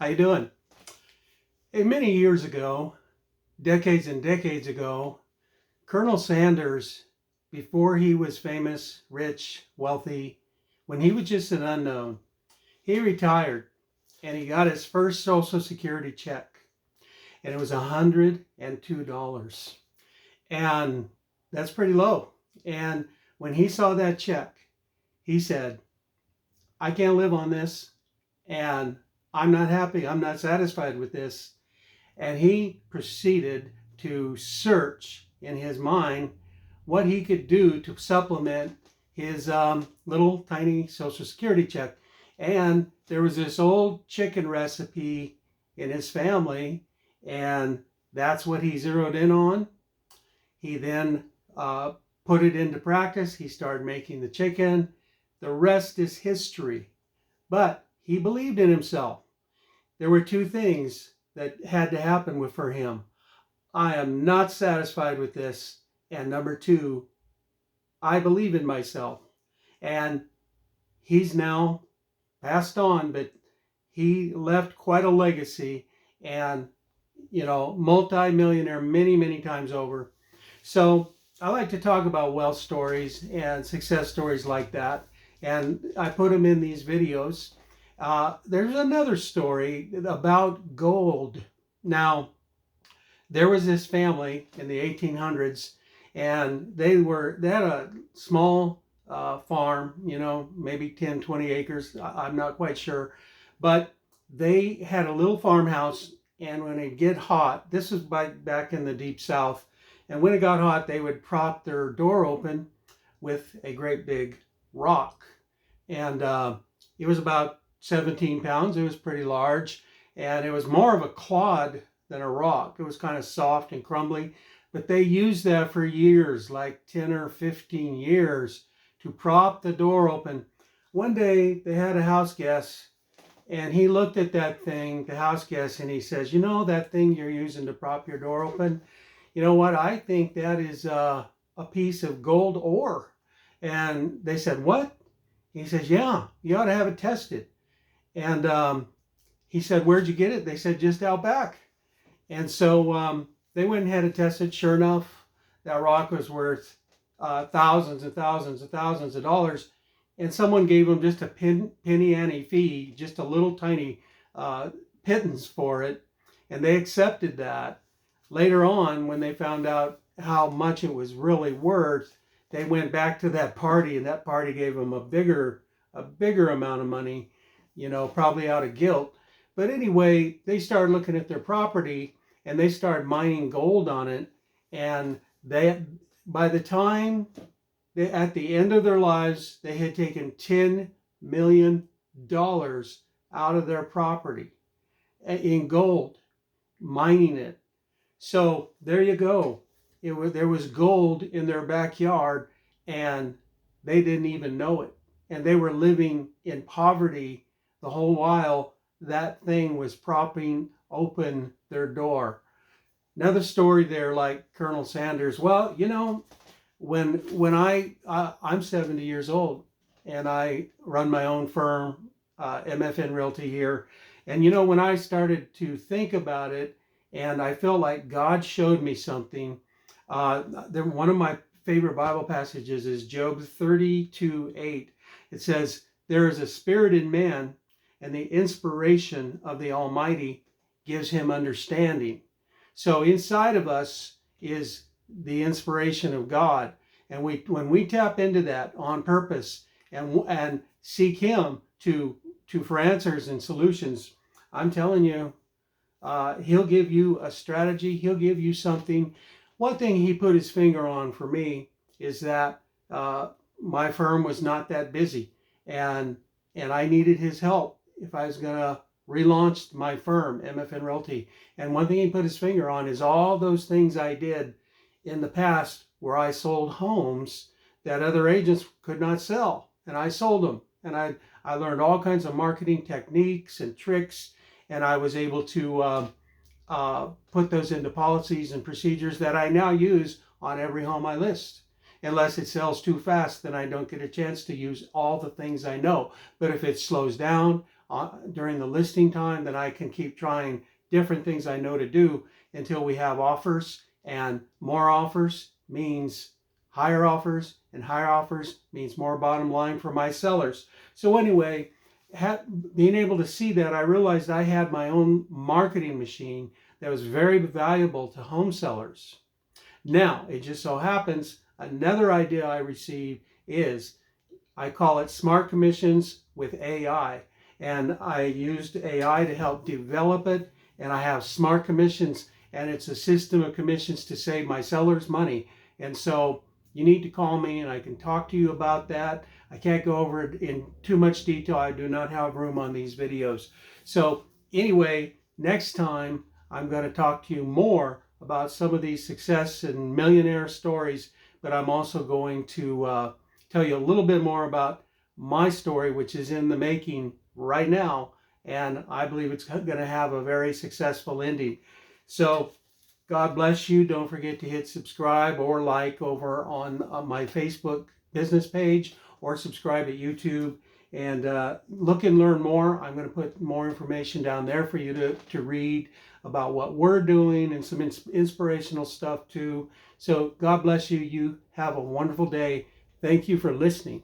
How you doing? Hey, many years ago, decades and decades ago, Colonel Sanders, before he was famous, rich, wealthy, when he was just an unknown, he retired and he got his first Social Security check, and it was $102. And that's pretty low. And when he saw that check, he said, I can't live on this, and I'm not happy. I'm not satisfied with this. And he proceeded to search in his mind what he could do to supplement his little tiny Social Security check. And there was this old chicken recipe in his family, and that's what he zeroed in on. He then put it into practice. He started making the chicken. The rest is history. But he believed in himself. There were two things that had to happen for him. I am not satisfied with this. And number two, I believe in myself. And he's now passed on, but he left quite a legacy and, multi-millionaire many, many times over. So I like to talk about wealth stories and success stories like that. And I put them in these videos. There's another story about gold. Now, there was this family in the 1800s, and they had a small farm, maybe 10, 20 acres. I'm not quite sure. But they had a little farmhouse, and when it get hot, this was back in the deep south, and when it got hot, they would prop their door open with a great big rock. And it was about 17 pounds. It was pretty large, and it was more of a clod than a rock. It was kind of soft and crumbly, but they used that for years, like 10 or 15 years, to prop the door open. One day they had a house guest, and he looked at that thing, the house guest, and he says, that thing you're using to prop your door open, you know what? I think that is a piece of gold ore. And they said, what? He says, yeah, you ought to have it tested. And he said, where'd you get it? They said, just out back. And so they went and had it tested. Sure enough, that rock was worth thousands and thousands and thousands of dollars. And someone gave them just a penny ante fee, just a little tiny pittance for it. And they accepted that. Later on, when they found out how much it was really worth, they went back to that party, and that party gave them a bigger amount of money, probably out of guilt. But anyway, they started looking at their property, and they started mining gold on it. And by the time at the end of their lives, they had taken $10 million out of their property in gold, mining it. So there you go. There was gold in their backyard, and they didn't even know it. And they were living in poverty the whole while that thing was propping open their door. Another story there, like Colonel Sanders. Well, when I'm 70 years old, and I run my own firm, MFN Realty here. And when I started to think about it, and I felt like God showed me something. One of my favorite Bible passages is Job 32:8. It says, there is a spirit in man, and the inspiration of the Almighty gives him understanding. So inside of us is the inspiration of God. And when we tap into that on purpose and seek him for answers and solutions, I'm telling you, he'll give you a strategy. He'll give you something. One thing he put his finger on for me is that my firm was not that busy, and I needed his help if I was going to relaunch my firm, MFN Realty. And one thing he put his finger on is all those things I did in the past where I sold homes that other agents could not sell, and I sold them. And I learned all kinds of marketing techniques and tricks, and I was able to put those into policies and procedures that I now use on every home I list. Unless it sells too fast, then I don't get a chance to use all the things I know. But if it slows down during the listing time, then I can keep trying different things I know to do until we have offers, and more offers means higher offers, and higher offers means more bottom line for my sellers. So anyway, being able to see that, I realized I had my own marketing machine that was very valuable to home sellers. Now, it just so happens another idea I received is, I call it Smart Commissions with AI. And I used AI to help develop it. And I have Smart Commissions, and it's a system of commissions to save my sellers money. And so you need to call me and I can talk to you about that. I can't go over it in too much detail. I do not have room on these videos. So anyway, next time I'm going to talk to you more about some of these success and millionaire stories, but I'm also going to tell you a little bit more about my story, which is in the making right now, and I believe it's going to have a very successful ending. So God bless you. Don't forget to hit subscribe or like over on my Facebook business page, or subscribe at YouTube, and look and learn more. I'm going to put more information down there for you to read about what we're doing, and some inspirational stuff too. So God bless you. You have a wonderful day. Thank you for listening.